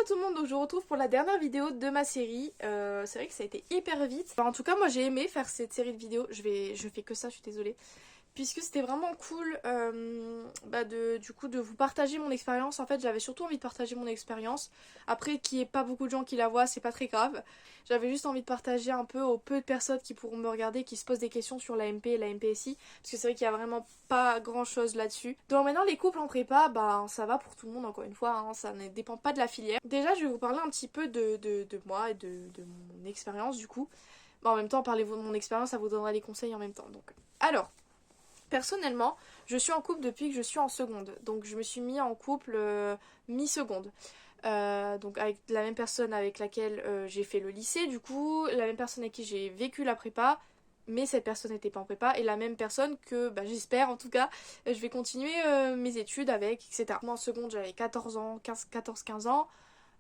tout le monde, donc je vous retrouve pour la dernière vidéo de ma série. C'est vrai que ça a été hyper vite. Enfin, en tout cas moi j'ai aimé faire cette série de vidéos, je fais que ça, je suis désolée. Puisque c'était vraiment cool du coup de vous partager mon expérience. En fait j'avais surtout envie de partager mon expérience. Après qu'il n'y ait pas beaucoup de gens qui la voient, c'est pas très grave. J'avais juste envie de partager un peu aux peu de personnes qui pourront me regarder, qui se posent des questions sur la MP et la MPSI. Parce que c'est vrai qu'il y a vraiment pas grand chose là-dessus. Donc maintenant les couples en prépa, bah ça va pour tout le monde encore une fois, hein, ça ne dépend pas de la filière. Déjà je vais vous parler un petit peu de moi et de mon expérience du coup. Bon, en même temps parlez-vous de mon expérience, ça vous donnera des conseils en même temps. Donc alors... Personnellement, je suis en couple depuis que je suis en seconde. Donc je me suis mis en couple mi-seconde. Donc avec la même personne avec laquelle j'ai fait le lycée, du coup, la même personne avec qui j'ai vécu la prépa, mais cette personne n'était pas en prépa, et la même personne que, j'espère en tout cas, je vais continuer mes études avec, etc. Moi en seconde j'avais 14 ans, 14-15 ans.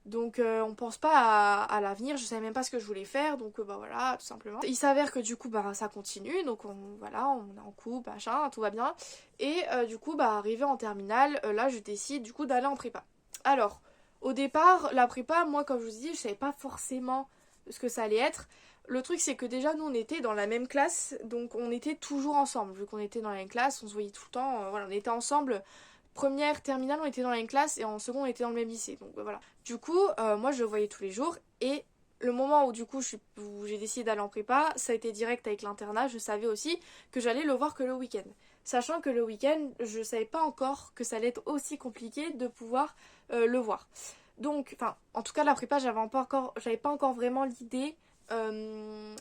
Donc on pense pas à l'avenir, je savais même pas ce que je voulais faire, donc voilà, tout simplement. Il s'avère que du coup ça continue, donc on est en couple, machin, tout va bien. Et du coup arrivé en terminale, là je décide du coup d'aller en prépa. Alors, au départ, la prépa, moi comme je vous dis, je savais pas forcément ce que ça allait être. Le truc c'est que déjà nous on était dans la même classe, donc on était toujours ensemble. Vu qu'on était dans la même classe, on se voyait tout le temps, voilà, on était ensemble. Première, terminale, on était dans la même classe et en seconde, on était dans le même lycée. Donc voilà. Du coup, moi, je le voyais tous les jours et le moment où du coup où j'ai décidé d'aller en prépa, ça a été direct avec l'internat. Je savais aussi que j'allais le voir que le week-end. Sachant que le week-end, je savais pas encore que ça allait être aussi compliqué de pouvoir le voir. Donc, enfin, en tout cas, la prépa, j'avais pas encore vraiment l'idée de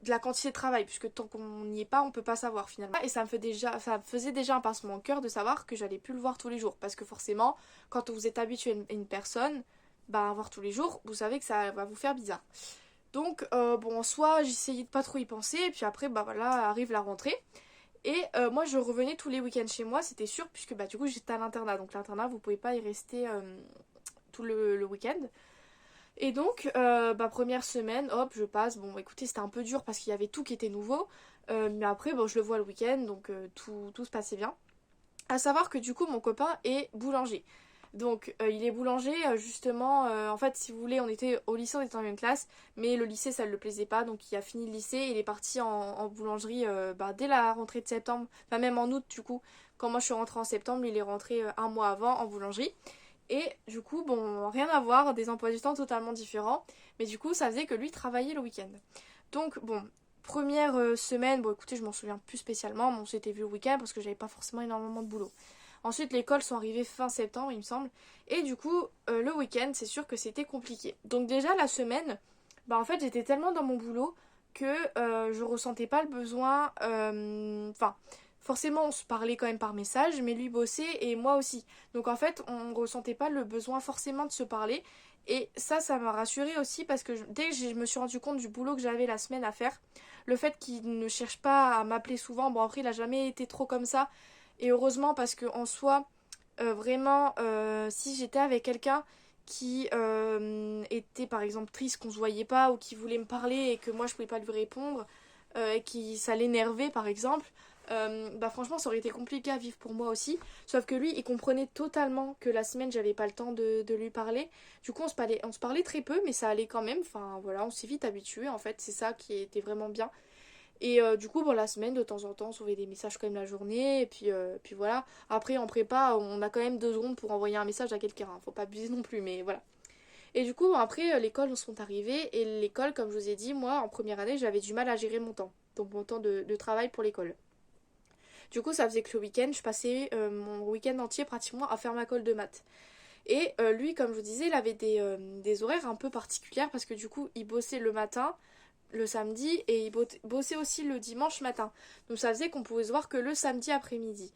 la quantité de travail, puisque tant qu'on n'y est pas, on peut pas savoir finalement. Et ça me faisait déjà un pincement au cœur de savoir que j'allais plus le voir tous les jours, parce que forcément, quand vous êtes habitué à une personne, voir tous les jours, vous savez que ça va vous faire bizarre. Donc, en soi, j'essayais de pas trop y penser, et puis après, voilà, arrive la rentrée. Et moi, je revenais tous les week-ends chez moi, c'était sûr, puisque du coup, j'étais à l'internat. Donc, l'internat, vous pouvez pas y rester tout le week-end. Et donc, première semaine, hop, je passe. Bon, écoutez, c'était un peu dur parce qu'il y avait tout qui était nouveau. Mais après, je le vois le week-end, donc tout se passait bien. À savoir que du coup, mon copain est boulanger. Donc, il est boulanger, justement. En fait, si vous voulez, on était au lycée, on était dans la même classe. Mais le lycée, ça ne le plaisait pas. Donc, il a fini le lycée et il est parti en boulangerie dès la rentrée de septembre. Enfin, même en août, du coup. Quand moi, je suis rentrée en septembre, il est rentré un mois avant en boulangerie. Et du coup, rien à voir, des emplois du temps totalement différents. Mais du coup, ça faisait que lui travaillait le week-end. Donc, première semaine, écoutez, je m'en souviens plus spécialement. On s'était vu le week-end parce que j'avais pas forcément énormément de boulot. Ensuite, les l'école sont arrivées fin septembre, il me semble. Et du coup, le week-end, c'est sûr que c'était compliqué. Donc déjà, la semaine, en fait, j'étais tellement dans mon boulot que je ressentais pas le besoin... forcément, on se parlait quand même par message, mais lui bossait et moi aussi. Donc en fait, on ressentait pas le besoin forcément de se parler. Et ça m'a rassurée aussi parce que dès que je me suis rendu compte du boulot que j'avais la semaine à faire, le fait qu'il ne cherche pas à m'appeler souvent, après il a jamais été trop comme ça. Et heureusement parce que en soi, vraiment, si j'étais avec quelqu'un qui était par exemple triste qu'on se voyait pas ou qui voulait me parler et que moi je pouvais pas lui répondre et qui ça l'énervait par exemple, franchement ça aurait été compliqué à vivre pour moi aussi, sauf que lui il comprenait totalement que la semaine j'avais pas le temps de lui parler. Du coup on se parlait très peu mais ça allait quand même, enfin voilà, on s'est vite habitué en fait, c'est ça qui était vraiment bien. Et du coup la semaine de temps en temps on s'envoyait des messages quand même la journée et puis voilà. Après en prépa on a quand même 2 secondes pour envoyer un message à quelqu'un, hein. Faut pas abuser non plus mais voilà. Et du coup après l'école sont arrivées et l'école comme je vous ai dit, moi en première année j'avais du mal à gérer mon temps, donc mon temps de travail pour l'école. Du coup, ça faisait que le week-end, je passais mon week-end entier pratiquement à faire ma colle de maths. Et lui, comme je vous disais, il avait des horaires un peu particulières parce que du coup, il bossait le matin, le samedi, et il bossait aussi le dimanche matin. Donc ça faisait qu'on pouvait se voir que le samedi après-midi.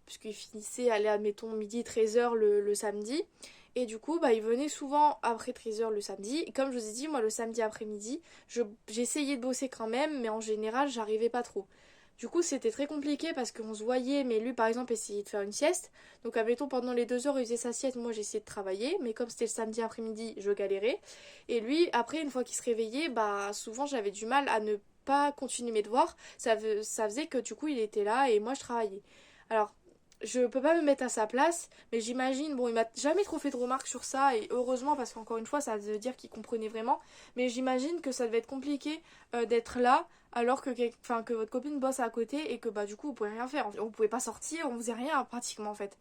Puisqu'il finissait, allez, admettons, midi 13h le samedi. Et du coup, il venait souvent après 13h le samedi. Et comme je vous ai dit, moi, le samedi après-midi, j'essayais de bosser quand même, mais en général, j'arrivais pas trop. Du coup, c'était très compliqué parce qu'on se voyait, mais lui, par exemple, essayait de faire une sieste. Donc, admettons, pendant les 2 heures, il faisait sa sieste, moi, j'essayais de travailler. Mais comme c'était le samedi après-midi, je galérais. Et lui, après, une fois qu'il se réveillait, souvent, j'avais du mal à ne pas continuer mes devoirs. Ça faisait que, du coup, il était là et moi, je travaillais. Alors, je peux pas me mettre à sa place, mais j'imagine, bon, il m'a jamais trop fait de remarques sur ça, et heureusement, parce qu'encore une fois, ça veut dire qu'il comprenait vraiment, mais j'imagine que ça devait être compliqué d'être là, alors que, enfin, que votre copine bosse à côté, et que bah du coup, vous pouvez rien faire, vous pouvez pas sortir, on faisait rien pratiquement en fait.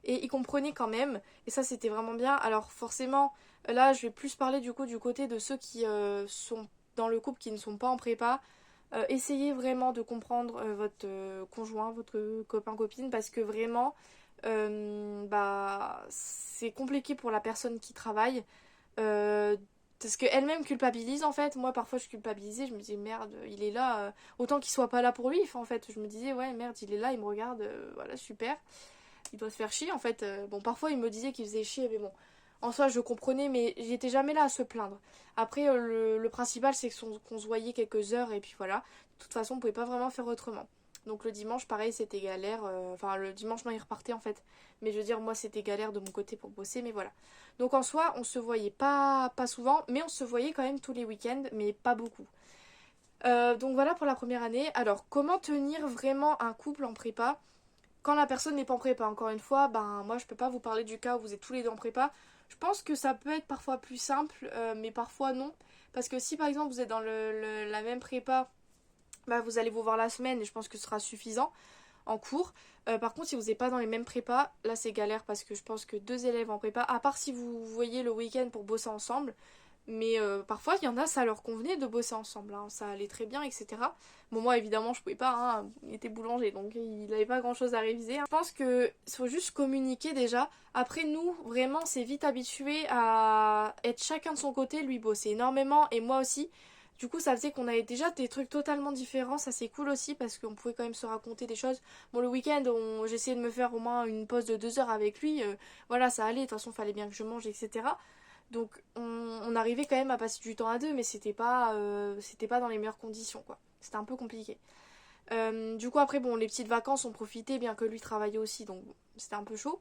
Et il comprenait quand même, et ça c'était vraiment bien. Alors forcément, là je vais plus parler du coup du côté de ceux qui sont dans le couple qui ne sont pas en prépa. Essayez vraiment de comprendre votre conjoint, votre copain-copine, parce que vraiment, bah, c'est compliqué pour la personne qui travaille. euh, Parce qu'elle-même culpabilise en fait. Moi parfois je culpabilisais, je me disais merde, il est là, autant qu'il soit pas là pour lui. Enfin, en fait, je me disais ouais merde, il est là, il me regarde, voilà, super. Il doit se faire chier en fait. Bon, parfois il me disait qu'il faisait chier, mais bon, en soi je comprenais, mais j'étais jamais là à se plaindre. Après, le principal c'est qu'on se voyait quelques heures et puis voilà. De toute façon, on pouvait pas vraiment faire autrement. Donc le dimanche, pareil, c'était galère. Enfin, le dimanche, non, il repartait en fait. Mais je veux dire, moi, c'était galère de mon côté pour bosser, mais voilà. Donc en soi, on se voyait pas souvent, mais on se voyait quand même tous les week-ends, mais pas beaucoup. Donc voilà pour la première année. Alors, comment tenir vraiment un couple en prépa quand la personne n'est pas en prépa? Encore une fois, ben moi je peux pas vous parler du cas où vous êtes tous les deux en prépa. Je pense que ça peut être parfois plus simple, mais parfois non. Parce que si par exemple vous êtes dans la même prépa, bah, vous allez vous voir la semaine et je pense que ce sera suffisant en cours. Par contre, si vous n'êtes pas dans les mêmes prépas, là c'est galère parce que je pense que deux élèves en prépa, à part si vous voyez le week-end pour bosser ensemble, mais parfois il y en a, ça leur convenait de bosser ensemble, hein, ça allait très bien, etc. Bon, moi évidemment je pouvais pas, hein, il était boulanger donc il n'avait pas grand chose à réviser, hein. Je pense qu'il faut juste communiquer déjà. Après, nous, vraiment, c'est vite habitué à être chacun de son côté, lui bosser énormément et moi aussi. Du coup, ça faisait qu'on avait déjà des trucs totalement différents. Ça, c'est cool aussi parce qu'on pouvait quand même se raconter des choses. Bon, le week-end, j'essayais de me faire au moins une pause de 2 heures avec lui. Voilà, ça allait. De toute façon, il fallait bien que je mange, etc. Donc, on arrivait quand même à passer du temps à deux, mais c'était pas dans les meilleures conditions, quoi. C'était un peu compliqué. Du coup, après, bon, les petites vacances, on profitait, bien que lui travaillait aussi, donc bon, c'était un peu chaud.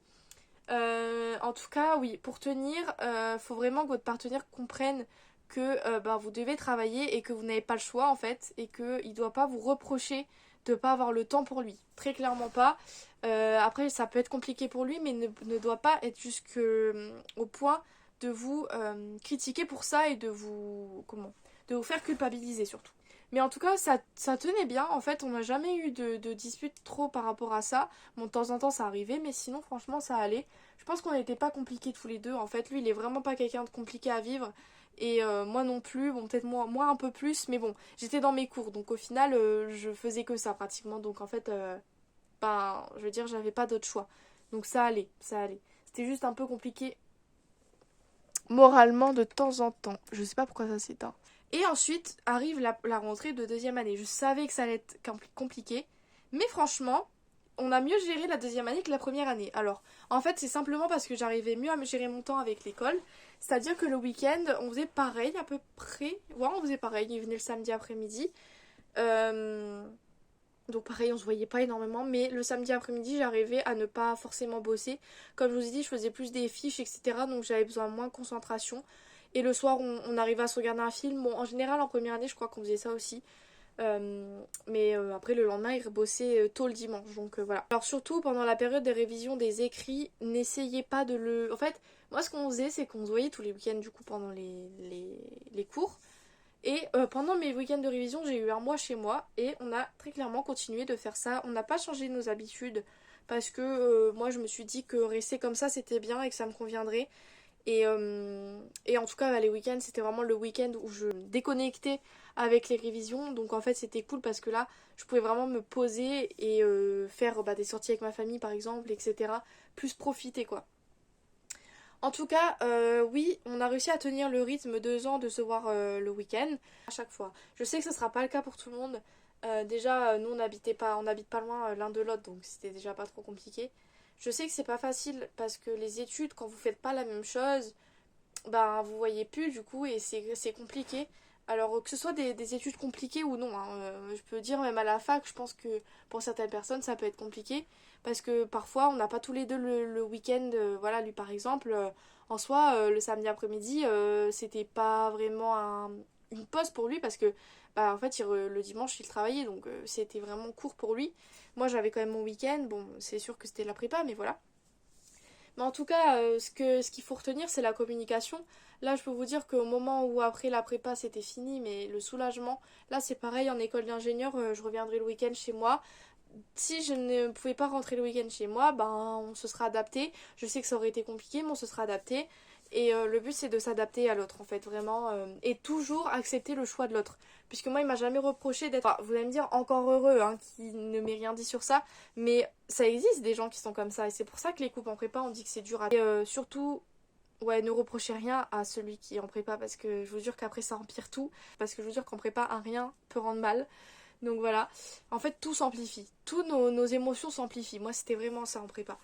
En tout cas, oui, pour tenir, faut vraiment que votre partenaire comprenne que bah, vous devez travailler et que vous n'avez pas le choix en fait et qu'il ne doit pas vous reprocher de ne pas avoir le temps pour lui. Très clairement pas. Après, ça peut être compliqué pour lui, mais ne doit pas être jusqu'au point de vous critiquer pour ça et de vous faire culpabiliser surtout. Mais en tout cas, ça tenait bien. En fait, on n'a jamais eu de dispute trop par rapport à ça. Bon, de temps en temps, ça arrivait, mais sinon, franchement, ça allait. Je pense qu'on n'était pas compliqués tous les deux. En fait, lui, il est vraiment pas quelqu'un de compliqué à vivre. Et moi non plus. Bon, peut-être moi un peu plus. Mais bon, j'étais dans mes cours. Donc au final, je faisais que ça pratiquement. Donc en fait, ben, je veux dire, j'avais pas d'autre choix. Donc ça allait, ça allait. C'était juste un peu compliqué moralement de temps en temps. Je sais pas pourquoi ça s'éteint. Et ensuite arrive la rentrée de deuxième année. Je savais que ça allait être compliqué, mais franchement, on a mieux géré la deuxième année que la première année. Alors, en fait, c'est simplement parce que j'arrivais mieux à me gérer mon temps avec l'école. C'est-à-dire que le week-end, on faisait pareil à peu près. Ouais, on faisait pareil. Il venait le samedi après-midi. Euh, Donc pareil, on se voyait pas énormément, mais le samedi après-midi, j'arrivais à ne pas forcément bosser. Comme je vous ai dit, je faisais plus des fiches, etc. Donc j'avais besoin de moins de concentration. Et le soir, on arrivait à se regarder un film. Bon, en général, en première année, je crois qu'on faisait ça aussi. Mais après, le lendemain, il rebossait tôt le dimanche. Donc voilà. Alors surtout, pendant la période des révisions des écrits, n'essayez pas de le... En fait, moi, ce qu'on faisait, c'est qu'on se voyait tous les week-ends, du coup, pendant les cours. Et pendant mes week-ends de révision, j'ai eu un mois chez moi et on a très clairement continué de faire ça. On n'a pas changé nos habitudes parce que moi je me suis dit que rester comme ça c'était bien et que ça me conviendrait. Et en tout cas, bah, les week-ends c'était vraiment le week-end où je me déconnectais avec les révisions. Donc en fait c'était cool parce que là je pouvais vraiment me poser et faire bah, des sorties avec ma famille par exemple, etc. Plus profiter quoi. En tout cas, oui, on a réussi à tenir le rythme 2 ans de se voir le week-end à chaque fois. Je sais que ce sera pas le cas pour tout le monde. Déjà, nous on n'habite pas loin l'un de l'autre, donc c'était déjà pas trop compliqué. Je sais que c'est pas facile parce que les études, quand vous faites pas la même chose, ben vous voyez plus du coup et c'est compliqué. Alors que ce soit des études compliquées ou non, hein, je peux dire même à la fac, je pense que pour certaines personnes ça peut être compliqué parce que parfois on n'a pas tous les deux le week-end, voilà lui par exemple, en soi le samedi après-midi c'était pas vraiment une pause pour lui parce que bah, en fait le dimanche il travaillait donc c'était vraiment court pour lui. Moi j'avais quand même mon week-end, bon c'est sûr que c'était la prépa mais voilà. Mais en tout cas ce qu'il faut retenir c'est la communication. Là je peux vous dire qu'au moment où après la prépa c'était fini mais le soulagement, là c'est pareil en école d'ingénieur, je reviendrai le week-end chez moi. Si je ne pouvais pas rentrer le week-end chez moi, ben on se sera adapté. Je sais que ça aurait été compliqué, mais on se sera adapté. Et le but c'est de s'adapter à l'autre en fait, vraiment. Et toujours accepter le choix de l'autre. Puisque moi il m'a jamais reproché d'être, enfin, vous allez me dire encore heureux, hein, qu'il ne m'ait rien dit sur ça. Mais ça existe des gens qui sont comme ça. Et c'est pour ça que les couples en prépa on dit que c'est dur à... Et surtout, ouais, ne reprochez rien à celui qui est en prépa. Parce que je vous jure qu'après ça empire tout. Parce que je vous jure qu'en prépa un rien peut rendre mal. Donc voilà, en fait tout s'amplifie, tous nos émotions s'amplifient. Moi c'était vraiment ça en prépa.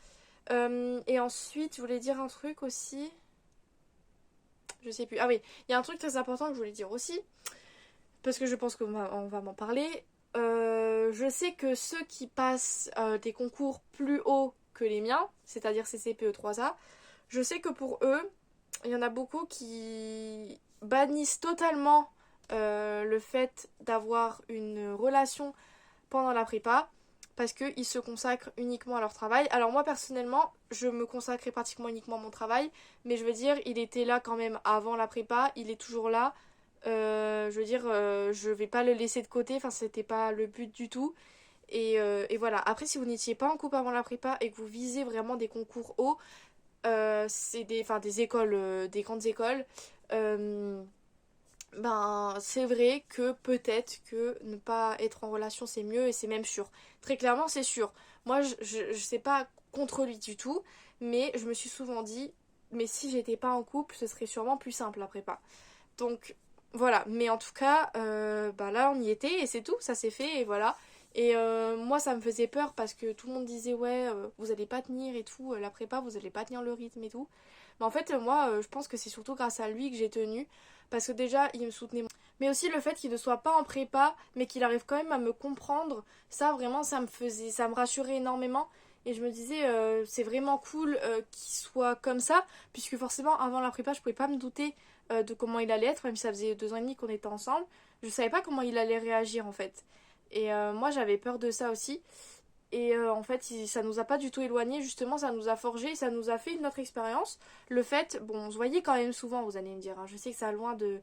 Et ensuite je voulais dire un truc aussi, je sais plus. Ah oui, il y a un truc très important que je voulais dire aussi, parce que je pense qu'on va m'en parler. Je sais que ceux qui passent des concours plus hauts que les miens, c'est-à-dire CCPE 3A, je sais que pour eux, il y en a beaucoup qui bannissent totalement le fait d'avoir une relation pendant la prépa parce qu'ils se consacrent uniquement à leur travail. Alors moi personnellement, je me consacrais pratiquement uniquement à mon travail, mais je veux dire, il était là quand même avant la prépa, il est toujours là. Je veux dire, je vais pas le laisser de côté, enfin c'était pas le but du tout. Et voilà, après si vous n'étiez pas en couple avant la prépa et que vous visez vraiment des concours hauts, c'est des écoles, des grandes écoles, ben c'est vrai que peut-être que ne pas être en relation c'est mieux et c'est même sûr. Très clairement c'est sûr. Moi je sais pas contre lui du tout, mais je me suis souvent dit, mais si j'étais pas en couple ce serait sûrement plus simple la prépa. Donc voilà, mais en tout cas, bah là on y était et c'est tout, ça s'est fait et voilà. Et moi ça me faisait peur parce que tout le monde disait ouais vous allez pas tenir et tout, la prépa vous allez pas tenir le rythme et tout. Mais en fait moi je pense que c'est surtout grâce à lui que j'ai tenu parce que déjà il me soutenait. Mais aussi le fait qu'il ne soit pas en prépa mais qu'il arrive quand même à me comprendre, ça vraiment ça me rassurait énormément. Et je me disais, c'est vraiment cool qu'il soit comme ça, puisque forcément, avant la prépa, je pouvais pas me douter de comment il allait être, même si ça faisait 2 ans et demi qu'on était ensemble. Je savais pas comment il allait réagir en fait. Et moi j'avais peur de ça aussi. Et en fait ça nous a pas du tout éloignés, justement ça nous a forgé, ça nous a fait une autre expérience. Le fait, bon on se voyait quand même souvent vous allez me dire, hein. Je sais que ça loin de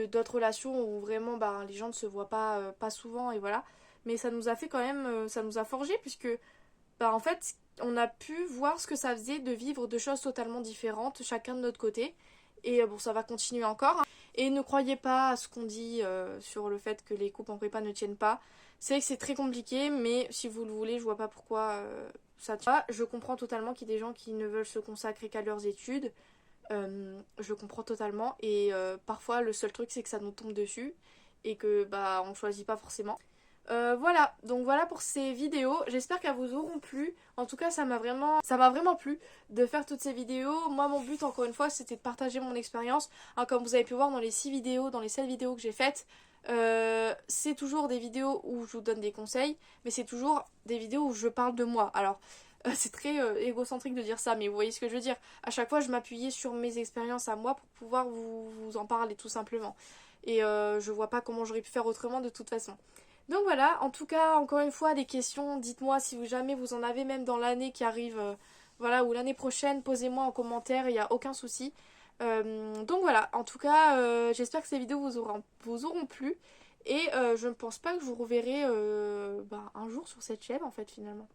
d'autres relations où vraiment bah, les gens ne se voient pas souvent et voilà. Mais ça nous a fait quand même, ça nous a forgé puisque bah, en fait on a pu voir ce que ça faisait de vivre deux choses totalement différentes, chacun de notre côté. Et bon, ça va continuer encore. Et ne croyez pas à ce qu'on dit sur le fait que les couples en prépa ne tiennent pas. C'est vrai que c'est très compliqué, mais si vous le voulez, je vois pas pourquoi ça tient pas. Je comprends totalement qu'il y ait des gens qui ne veulent se consacrer qu'à leurs études. Je comprends totalement. Et parfois, le seul truc, c'est que ça nous tombe dessus. Et que bah on choisit pas forcément. Voilà, donc voilà pour ces vidéos. J'espère qu'elles vous auront plu. En tout cas, ça m'a vraiment plu de faire toutes ces vidéos. Moi, mon but, encore une fois, c'était de partager mon expérience. Hein, comme vous avez pu voir dans les 6 vidéos, dans les 7 vidéos que j'ai faites, c'est toujours des vidéos où je vous donne des conseils, mais c'est toujours des vidéos où je parle de moi. Alors, c'est très égocentrique de dire ça, mais vous voyez ce que je veux dire. À chaque fois, je m'appuyais sur mes expériences à moi pour pouvoir vous en parler tout simplement. Et je vois pas comment j'aurais pu faire autrement de toute façon. Donc voilà, en tout cas, encore une fois, des questions, dites-moi si jamais vous en avez, même dans l'année qui arrive, voilà, ou l'année prochaine, posez-moi en commentaire, il n'y a aucun souci. Donc voilà, en tout cas, j'espère que ces vidéos vous auront plu, et je ne pense pas que je vous reverrai bah, un jour sur cette chaîne, en fait, finalement.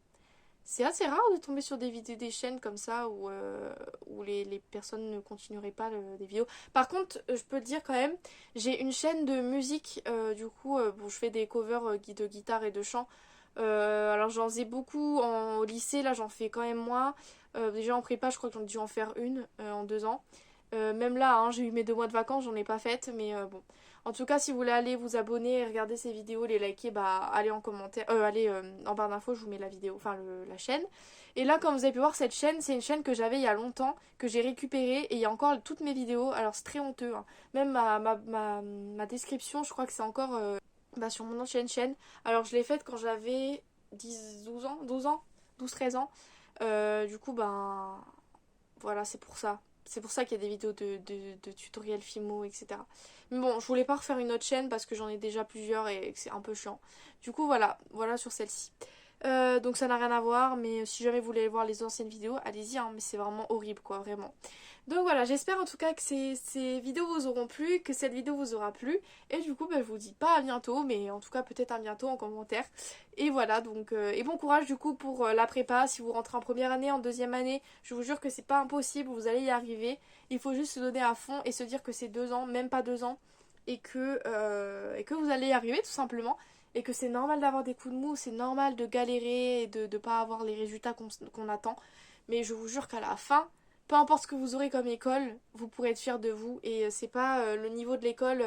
C'est assez rare de tomber sur des vidéos des chaînes comme ça où les personnes ne continueraient pas des vidéos. Par contre, je peux le dire quand même, j'ai une chaîne de musique, du coup, bon, je fais des covers de guitare et de chant. Alors j'en faisais beaucoup au lycée, là j'en fais quand même moins. Déjà en prépa, je crois que j'en ai dû en faire une en 2 ans. Même là, hein, j'ai eu mes 2 mois de vacances, j'en ai pas faites, mais bon. En tout cas, si vous voulez aller vous abonner et regarder ces vidéos, les liker, bah allez en commentaire, allez en barre d'infos, je vous mets la vidéo, enfin la chaîne. Et là, comme vous avez pu voir, cette chaîne, c'est une chaîne que j'avais il y a longtemps, que j'ai récupérée, et il y a encore toutes mes vidéos. Alors c'est très honteux, hein. Même ma description, je crois que c'est encore bah, sur mon ancienne chaîne. Alors je l'ai faite quand j'avais 12 ans, 13 ans. Du coup, ben voilà, c'est pour ça. C'est pour ça qu'il y a des vidéos de tutoriels Fimo, etc. Mais bon, je voulais pas refaire une autre chaîne parce que j'en ai déjà plusieurs et que c'est un peu chiant. Du coup, voilà sur celle-ci. Donc ça n'a rien à voir, mais si jamais vous voulez voir les anciennes vidéos, allez-y, hein, mais c'est vraiment horrible quoi, vraiment. Donc voilà, j'espère en tout cas que ces vidéos vous auront plu, que cette vidéo vous aura plu. Et du coup, bah, je vous dis pas à bientôt, mais en tout cas peut-être à bientôt en commentaire. Et voilà, donc et bon courage du coup pour la prépa. Si vous rentrez en première année, en deuxième année, je vous jure que c'est pas impossible, vous allez y arriver. Il faut juste se donner à fond et se dire que c'est 2 ans, même pas 2 ans, et que vous allez y arriver tout simplement. Et que c'est normal d'avoir des coups de mou, c'est normal de galérer et de pas avoir les résultats qu'on attend. Mais je vous jure qu'à la fin, peu importe ce que vous aurez comme école, vous pourrez être fiers de vous. Et c'est pas le niveau de l'école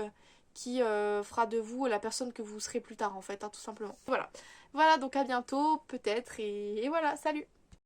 qui fera de vous la personne que vous serez plus tard en fait, hein, tout simplement. Voilà, donc à bientôt peut-être et voilà, salut!